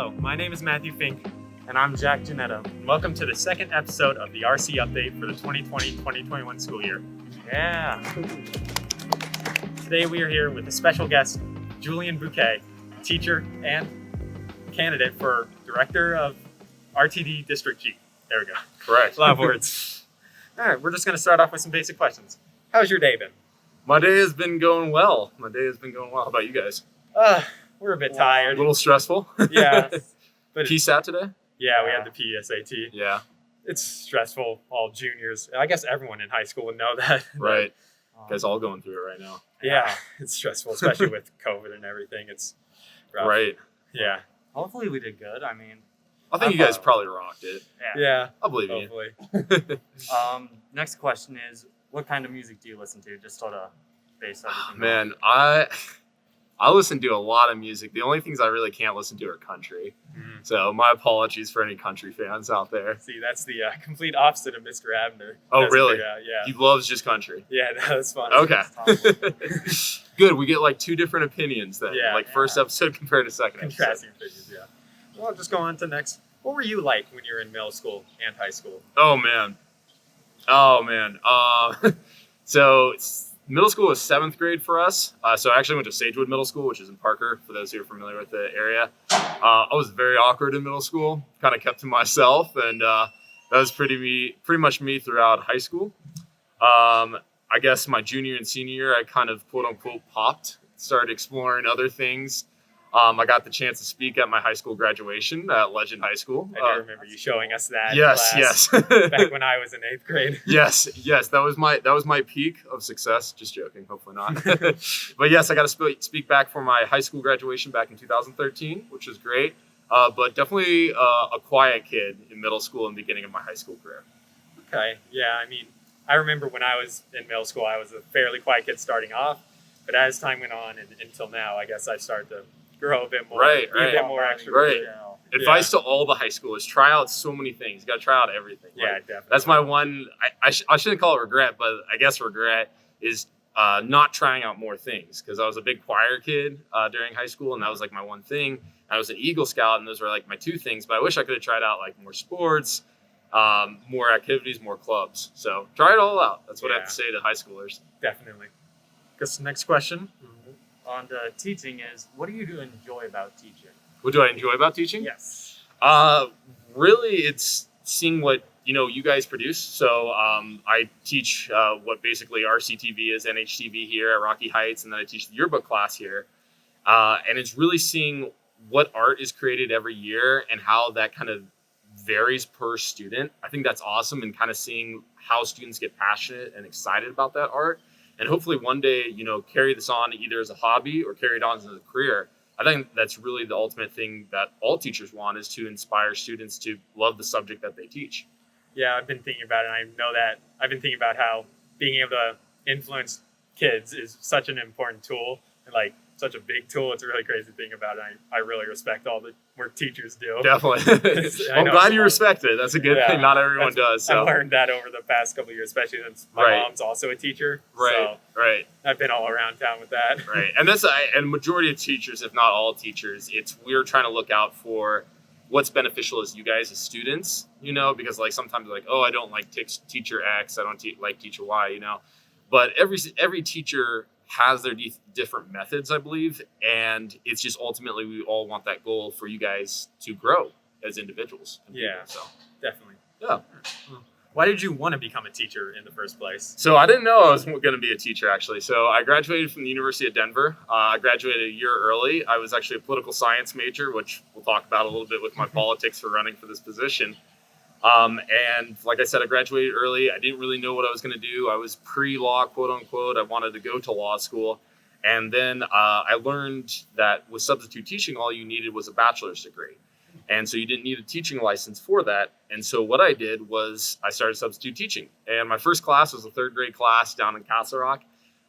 Hello, my name is Matthew Fink. And I'm Jack Janetta. Welcome to the second episode of the RC Update for the 2020-2021 school year. Yeah. Today we are here with a special guest, Julien Bouquet, teacher and candidate for Director of RTD District G. There we go. Correct. A lot of words. All right, we're just going to start off with some basic questions. How's your day been? My day has been going well. How about you guys? We're a bit A tired. little stressful. Yeah. But PSAT today? yeah, we had the PSAT. Yeah. It's stressful, all juniors. I guess everyone in high school would know that. Right. You guys all going through it right now. Yeah, it's stressful, especially with COVID and everything. It's rough. Right. Yeah. Hopefully we did good. I mean, I think you guys probably rocked it. Yeah. I believe you. Hopefully. Next question is, what kind of music do you listen to? Just sort of base everything. Man, I listen to a lot of music. The only things I really can't listen to are country. Mm. So my apologies for any country fans out there. See, that's the complete opposite of Mr. Abner. Oh, That's really? Yeah. He loves just country. Yeah, that's fun. Okay. It's Good. We get like two different opinions then. Yeah. Like first episode compared to second episode. Contrasting opinions, yeah. Well, just go on to next. What were you like when you were in middle school and high school? Oh man. So middle school was 7th grade for us. So I actually went to Sagewood Middle School, which is in Parker, for those who are familiar with the area. I was very awkward in middle school, kind of kept to myself, and that was pretty much me throughout high school. I guess my junior and senior year, I kind of quote unquote popped, started exploring other things. I got the chance to speak at my high school graduation at Legend High School. I do remember you showing us that. Yes, class yes. back when I was in 8th grade. Yes. That was my peak of success. Just joking. Hopefully not. But yes, I got to speak back for my high school graduation back in 2013, which was great. But definitely a quiet kid in middle school and beginning of my high school career. Okay. Yeah, I mean, I remember when I was in middle school, I was a fairly quiet kid starting off. But as time went on and until now, I guess I started to grow a bit more. Right. Be a bit more extroverted. Right. Yeah. Advice to all the high schoolers: try out so many things. You got to try out everything. Yeah, Like, definitely. that's my one. I shouldn't call it regret, but I guess regret is not trying out more things, because I was a big choir kid during high school, and that was like my one thing. I was an Eagle Scout, and those were like my two things. But I wish I could have tried out like more sports, more activities, more clubs. So try it all out. That's what I have to say to high schoolers. Definitely. Guess the next question. On to teaching is, what do you enjoy about teaching? What do I enjoy about teaching? Yes. Really, it's seeing what you guys produce. So I teach what basically RCTV is, NHTV here at Rocky Heights, and then I teach the yearbook class here. And it's really seeing what art is created every year and how that kind of varies per student. I think that's awesome, and kind of seeing how students get passionate and excited about that art. And hopefully one day, carry this on either as a hobby or carry it on as a career. I think that's really the ultimate thing that all teachers want, is to inspire students to love the subject that they teach. Yeah, I've been thinking about it, and I know that I've been thinking about how being able to influence kids is such an important tool, and like such a big tool. It's a really crazy thing about it. I really respect all the work teachers do. Definitely. I'm glad you respect it. That's a good thing. Not everyone does. So. I've learned that over the past couple of years, especially since my mom's also a teacher. Right. I've been all around town with that. Right. And majority of teachers, if not all teachers, we're trying to look out for what's beneficial as you guys as students, because like sometimes like, oh, I don't like teacher X, I don't like teacher Y, but every teacher has their different methods, I believe, and it's just ultimately we all want that goal for you guys to grow as individuals. Yeah, so definitely. Yeah. Why did you want to become a teacher in the first place? So I didn't know I was going to be a teacher, actually. So I graduated from the University of Denver. I graduated a year early. I was actually a political science major, which we'll talk about a little bit with my politics for running for this position. And like I said, I graduated early. I didn't really know what I was going to do. I was pre-law, quote unquote. I wanted to go to law school. And then I learned that with substitute teaching, all you needed was a bachelor's degree. And so you didn't need a teaching license for that. And so what I did was I started substitute teaching. And my first class was a 3rd grade class down in Castle Rock.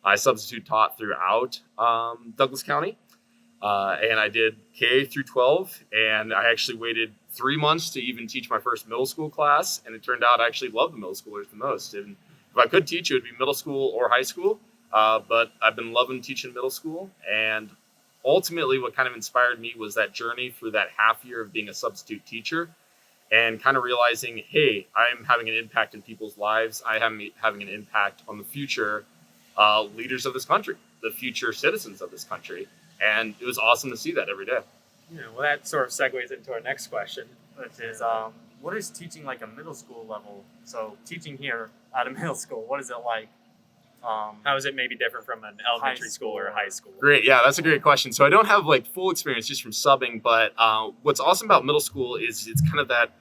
I substitute taught throughout Douglas County. And I did K through 12. And I actually waited 3 months to even teach my first middle school class. And it turned out I actually loved the middle schoolers the most. And if I could teach, it would be middle school or high school. But I've been loving teaching middle school. And ultimately what kind of inspired me was that journey through that half year of being a substitute teacher and kind of realizing, hey, I'm having an impact in people's lives. I am having an impact on the future leaders of this country, the future citizens of this country. And it was awesome to see that every day. Yeah, well, that sort of segues into our next question. Which is, what is teaching like a middle school level? So teaching here at a middle school, what is it like? How is it maybe different from an elementary school or high school? Great. Yeah, that's a great question. So I don't have like full experience just from subbing, but what's awesome about middle school is it's kind of that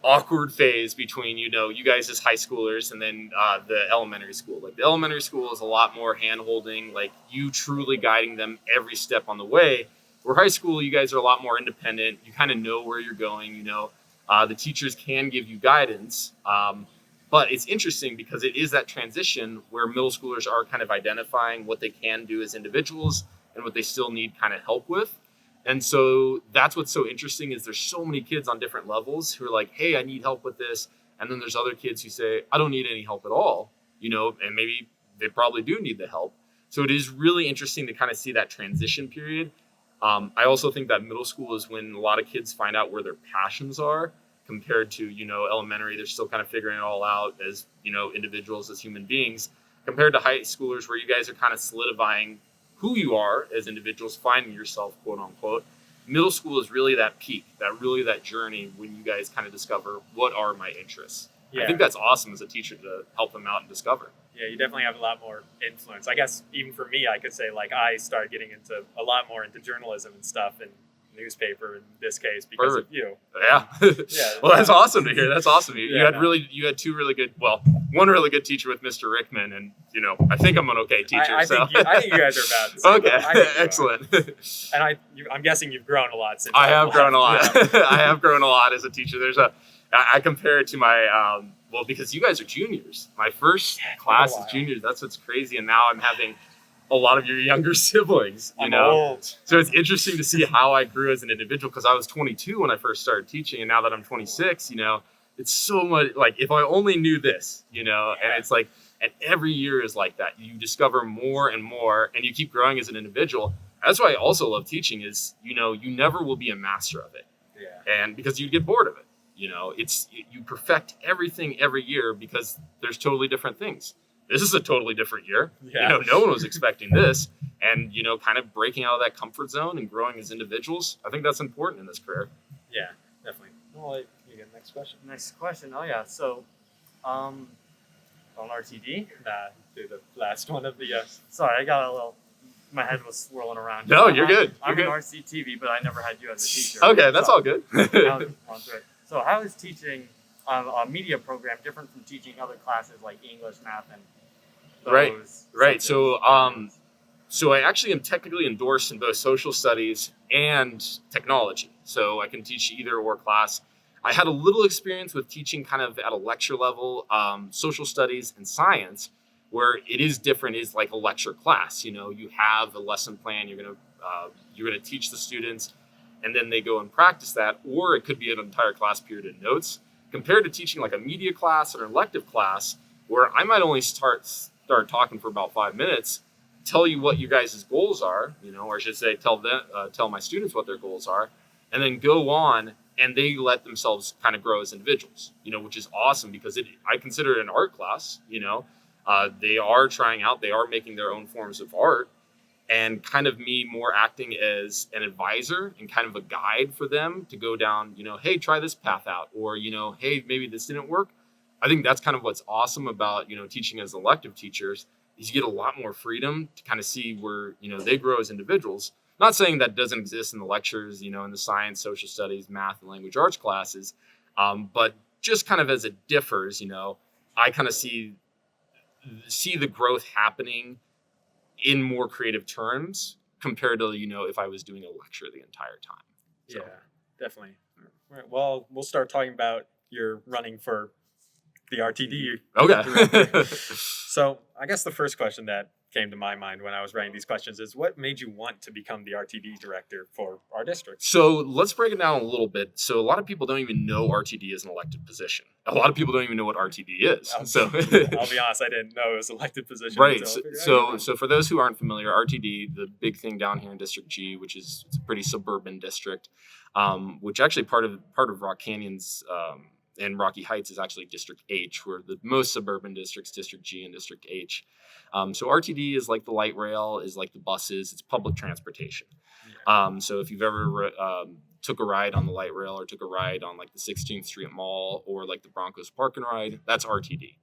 awkward phase between, you guys as high schoolers and then the elementary school. Like the elementary school is a lot more hand-holding, like you truly guiding them every step on the way. Where high school, you guys are a lot more independent. You kind of know where you're going, the teachers can give you guidance. But it's interesting because it is that transition where middle schoolers are kind of identifying what they can do as individuals and what they still need kind of help with. And so that's what's so interesting is there's so many kids on different levels who are like, hey, I need help with this. And then there's other kids who say, I don't need any help at all, and maybe they probably do need the help. So it is really interesting to kind of see that transition period. I also think that middle school is when a lot of kids find out where their passions are compared to, elementary. They're still kind of figuring it all out as, individuals, as human beings, compared to high schoolers where you guys are kind of solidifying who you are as individuals, finding yourself, quote unquote. Middle school is really that peak, that journey when you guys kind of discover what are my interests. Yeah. I think that's awesome as a teacher to help them out and discover. Yeah, you definitely have a lot more influence. I guess even for me, I could say like I started getting into a lot more into journalism and stuff and newspaper in this case because of you. Yeah. Yeah. Well, that's awesome to hear. That's awesome. You had two really good, one really good teacher with Mr. Rickman, and I think I'm an okay teacher. I think you guys are bad. Okay, excellent. And I'm guessing you've grown a lot since. I have grown a lot. Yeah. I have grown a lot as a teacher. I compare it to my because you guys are juniors. My first class is juniors. That's what's crazy, and now I'm having a lot of your younger siblings, I'm old. So it's interesting to see how I grew as an individual because I was 22 when I first started teaching, and now that I'm 26, it's so much like if I only knew this, and it's like, and every year is like that. You discover more and more, and you keep growing as an individual. That's why I also love teaching is, you never will be a master of it. Yeah. And because you get bored of it, you perfect everything every year because there's totally different things. This is a totally different year. Yeah. No one was expecting this. And, kind of breaking out of that comfort zone and growing as individuals. I think that's important in this career. Yeah, definitely. Well, you get the next question. Next question. Oh, yeah. So, on RTD? Do the last one of the... Sorry, I got a little... My head was swirling around. No, you're good. I'm in RCTV, but I never had you as a teacher. Okay, that's all good. So how is teaching a media program different from teaching other classes like English, math, and those? Right. So I actually am technically endorsed in both social studies and technology. So I can teach either or class. I had a little experience with teaching kind of at a lecture level, social studies and science, where it is different, is like a lecture class. You have a lesson plan, you're gonna teach the students, and then they go and practice that, or it could be an entire class period of notes, compared to teaching like a media class or an elective class, where I might only start talking for about 5 minutes, tell you what you guys' goals are, or I should say tell my students what their goals are, and then go on and they let themselves kind of grow as individuals, which is awesome because I consider it an art class, they are trying out, they are making their own forms of art, and kind of me more acting as an advisor and kind of a guide for them to go down, hey, try this path out, or, hey, maybe this didn't work. I think that's kind of what's awesome about, teaching as elective teachers is you get a lot more freedom to kind of see where, they grow as individuals. Not saying that doesn't exist in the lectures, in the science, social studies, math, and language arts classes, but just kind of as it differs, I kind of see the growth happening in more creative terms compared to, if I was doing a lecture the entire time. So. Yeah, definitely. All right, well, we'll start talking about your running for the RTD. Okay. So I guess the first question that came to my mind when I was writing these questions is what made you want to become the RTD director for our district? So let's break it down a little bit. So a lot of people don't even know RTD is an elected position. a lot of people don't even know what RTD is. So I'll be honest, I didn't know it was an elected position. right. until I figured So, out. so for those who aren't familiar, RTD, the big thing down here in District G, which is it's a pretty suburban district, which actually part of Rock Canyon's and Rocky Heights is actually District H, where the most suburban districts, District G and District H. So RTD is like the light rail, is like the buses. It's public transportation. So if you've ever took a ride on the light rail or took a ride on like the 16th Street Mall or like the Broncos Park and Ride, that's RTD.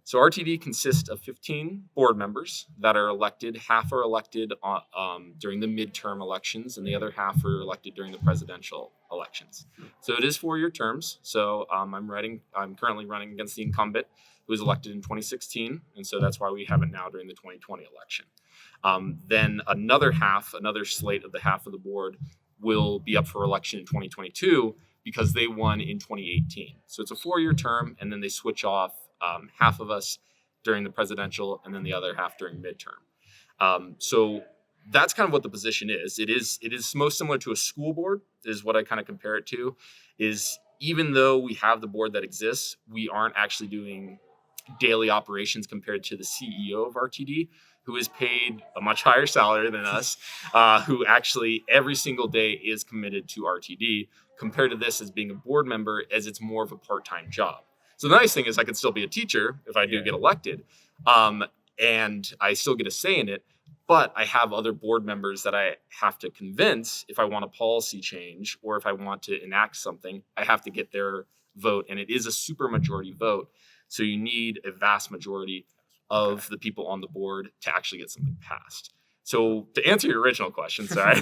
So RTD consists of 15 board members that are elected. Half are elected during the midterm elections, and the other half are elected during the presidential elections. So it is 4-year terms. So I'm currently running against the incumbent, who was elected in 2016, and so that's why we have it now during the 2020 election. Then another slate of the half of the board will be up for election in 2022 because they won in 2018. So it's a 4-year term, and then they switch off half of us during the presidential and then the other half during midterm. So that's kind of what the position is. It is most similar to a school board is what I kind of compare it to, is even though we have the board that exists, we aren't actually doing daily operations compared to the CEO of RTD, who is paid a much higher salary than us, who actually every single day is committed to RTD, compared to this as being a board member, as it's more of a part-time job. So the nice thing is I could still be a teacher if I do get elected, and I still get a say in it, but I have other board members that I have to convince if I want a policy change or if I want to enact something, I have to get their vote, and it is a supermajority vote. So you need a vast majority of the people on the board to actually get something passed. So to answer your original question, sorry,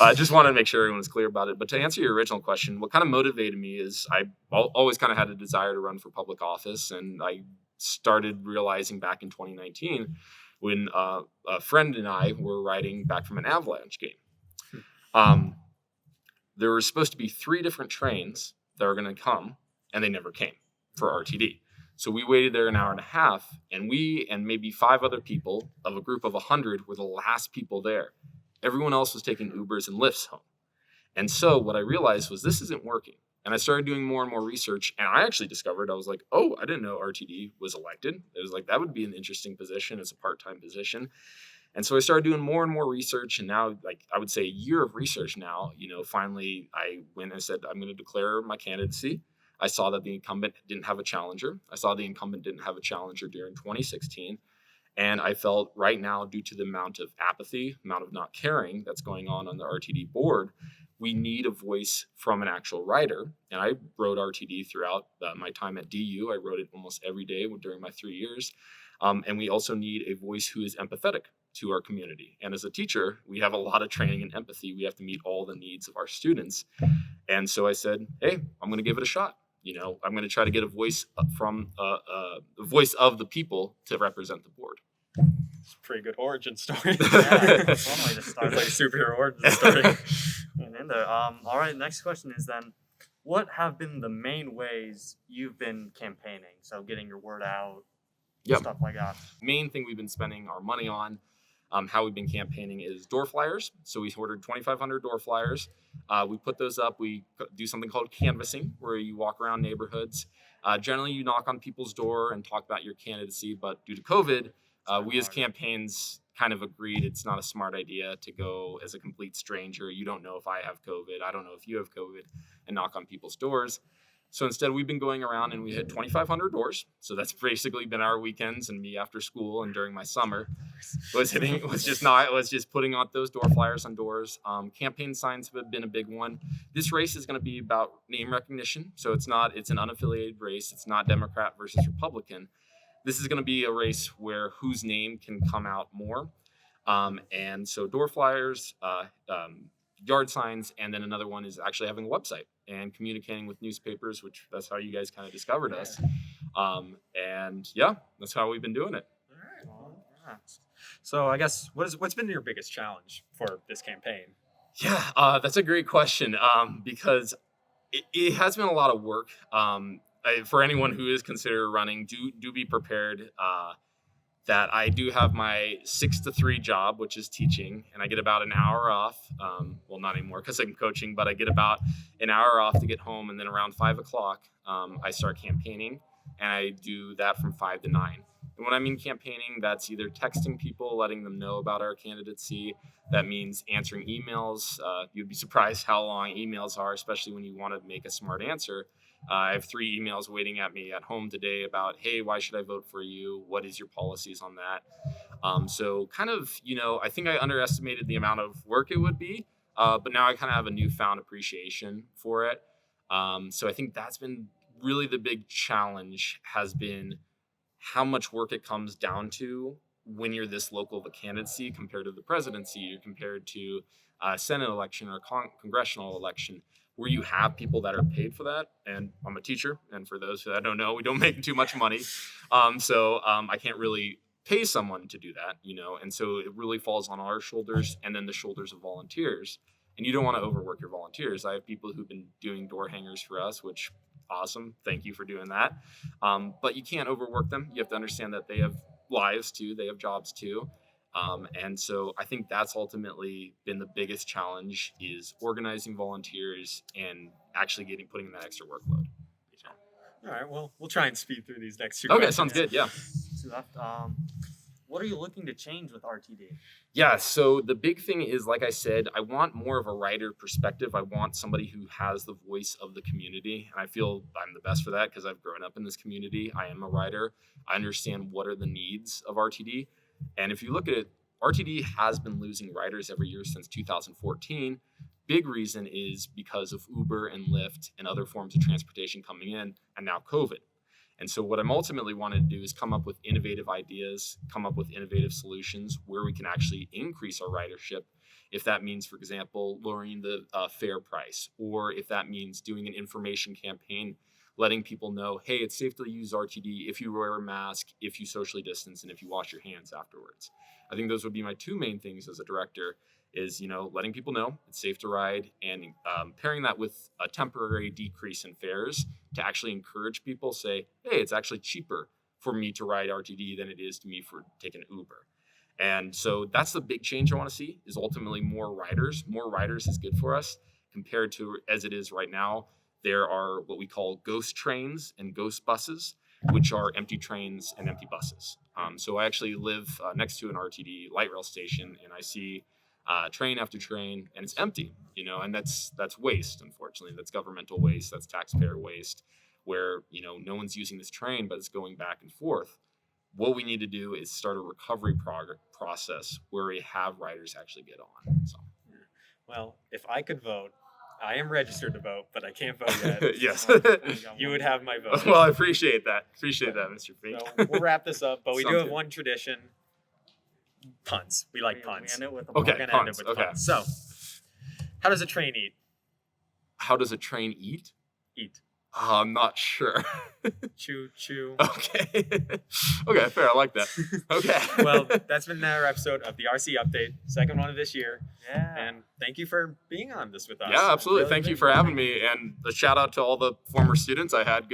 I just wanted to make sure everyone was clear about it. But to answer your original question, what kind of motivated me is I always kind of had a desire to run for public office. And I started realizing back in 2019 when a friend and I were riding back from an Avalanche game. There were supposed to be 3 different trains that were going to come, and they never came for RTD. So we waited there an hour and a half, and we and maybe 5 other people of a group of 100 were the last people there. Everyone else was taking Ubers and Lyfts home. And so what I realized was this isn't working. And I started doing more and more research, and I actually discovered, I was like, oh, I didn't know RTD was elected. It was like, that would be an interesting position as a part-time position. And so I started doing more and more research, and now, like, I would say a year of research now, finally I went and said, I'm going to declare my candidacy. I saw that the incumbent didn't have a challenger. I saw the incumbent didn't have a challenger during 2016. And I felt right now, due to the amount of apathy, amount of not caring that's going on the RTD board, we need a voice from an actual writer. And I wrote RTD throughout my time at DU. I wrote it almost every day during my 3 years. And we also need a voice who is empathetic to our community. And as a teacher, we have a lot of training in empathy. We have to meet all the needs of our students. And so I said, hey, I'm going to give it a shot. I'm going to try to get a voice from the voice of the people to represent the board. It's a pretty good origin story. Yeah, that's one way to start. It's like a superhero origin story. And there. All right, next question is then, what have been the main ways you've been campaigning? So getting your word out, stuff like that. Main thing we've been spending our money on, how we've been campaigning, is door flyers. So we ordered 2,500 door flyers. We put those up. We do something called canvassing, where you walk around neighborhoods. Generally, you knock on people's door and talk about your candidacy. But due to COVID, we as campaigns kind of agreed it's not a smart idea to go as a complete stranger. You don't know if I have COVID. I don't know if you have COVID, and knock on people's doors. So instead, we've been going around and we hit 2,500 doors. So that's basically been our weekends and me after school and during my summer was just putting out those door flyers on doors. Campaign signs have been a big one. This race is going to be about name recognition. So it's an unaffiliated race. It's not Democrat versus Republican. This is going to be a race where whose name can come out more. And so door flyers, yard signs, and then another one is actually having a website and communicating with newspapers, which that's how you guys kind of discovered us. And yeah, that's how we've been doing it. All right. So I guess what's been your biggest challenge for this campaign? Yeah, that's a great question, because it has been a lot of work. For anyone who is considered running, do be prepared that I do have my 6 to 3 job, which is teaching, and I get about an hour off. Well, not anymore because I'm coaching, but I get about an hour off to get home, and then around 5 o'clock, I start campaigning, and I do that from 5 to 9. And when I mean campaigning, that's either texting people, letting them know about our candidacy. That means answering emails. You'd be surprised how long emails are, especially when you want to make a smart answer. I have 3 emails waiting at me at home today about, hey, why should I vote for you? What is your policies on that? So kind of, I think I underestimated the amount of work it would be, but now I kind of have a newfound appreciation for it. So I think that's been really the big challenge, has been how much work it comes down to when you're this local of a candidacy compared to the presidency, or compared to a Senate election or congressional election, where you have people that are paid for that. And I'm a teacher, and for those that don't know, we don't make too much money. So I can't really pay someone to do that, and so it really falls on our shoulders and then the shoulders of volunteers. And you don't want to overwork your volunteers. I have people who've been doing door hangers for us, which awesome. Thank you for doing that. But you can't overwork them. You have to understand that they have lives too. They have jobs too. And so I think that's ultimately been the biggest challenge, is organizing volunteers and actually putting in that extra workload. All right, well, we'll try and speed through these next 2 Okay, questions. sounds good. Yeah. So what are you looking to change with RTD? Yeah, so the big thing is, like I said, I want more of a writer perspective. I want somebody who has the voice of the community. And I feel I'm the best for that because I've grown up in this community. I am a writer. I understand what are the needs of RTD. And if you look at it, RTD has been losing writers every year since 2014. Big reason is because of Uber and Lyft and other forms of transportation coming in, and now COVID. And so what I'm ultimately wanting to do is come up with innovative ideas, come up with innovative solutions where we can actually increase our ridership. If that means, for example, lowering the fare price, or if that means doing an information campaign, letting people know, hey, it's safe to use RTD if you wear a mask, if you socially distance, and if you wash your hands afterwards. I think those would be my 2 main things as a director, is, letting people know it's safe to ride, and pairing that with a temporary decrease in fares to actually encourage people, say, hey, it's actually cheaper for me to ride RTD than it is to me for taking Uber. And so that's the big change I want to see, is ultimately more riders. More riders is good for us compared to as it is right now. There are what we call ghost trains and ghost buses, which are empty trains and empty buses. So I actually live next to an RTD light rail station, and I see train after train, and it's empty, and that's waste. Unfortunately, that's governmental waste, that's taxpayer waste, where no one's using this train, but it's going back and forth. What we need to do is start a recovery process where we have riders actually get on. So, well, if I could vote, I am registered to vote, but I can't vote yet. Yes. You would have my vote. Well, I appreciate that, Mr. Fink. So we'll wrap this up, but we do Sounds have good. one tradition. Puns. We like We puns. end it with a Okay. We're going to end it puns, with okay. puns. So, how does a train eat? How does a train eat? Eat. I'm not sure. Chew, chew. Okay. Okay, fair. I like that. Okay. Well, that's been another episode of the RC Update, second one of this year. Yeah. And thank you for being on this with us. Yeah, absolutely. Really Thank you good. for having me, and a shout out to all the former students. I had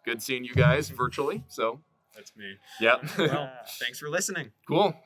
good seeing you guys virtually. So, That's me. yeah. Well, thanks for listening. Cool.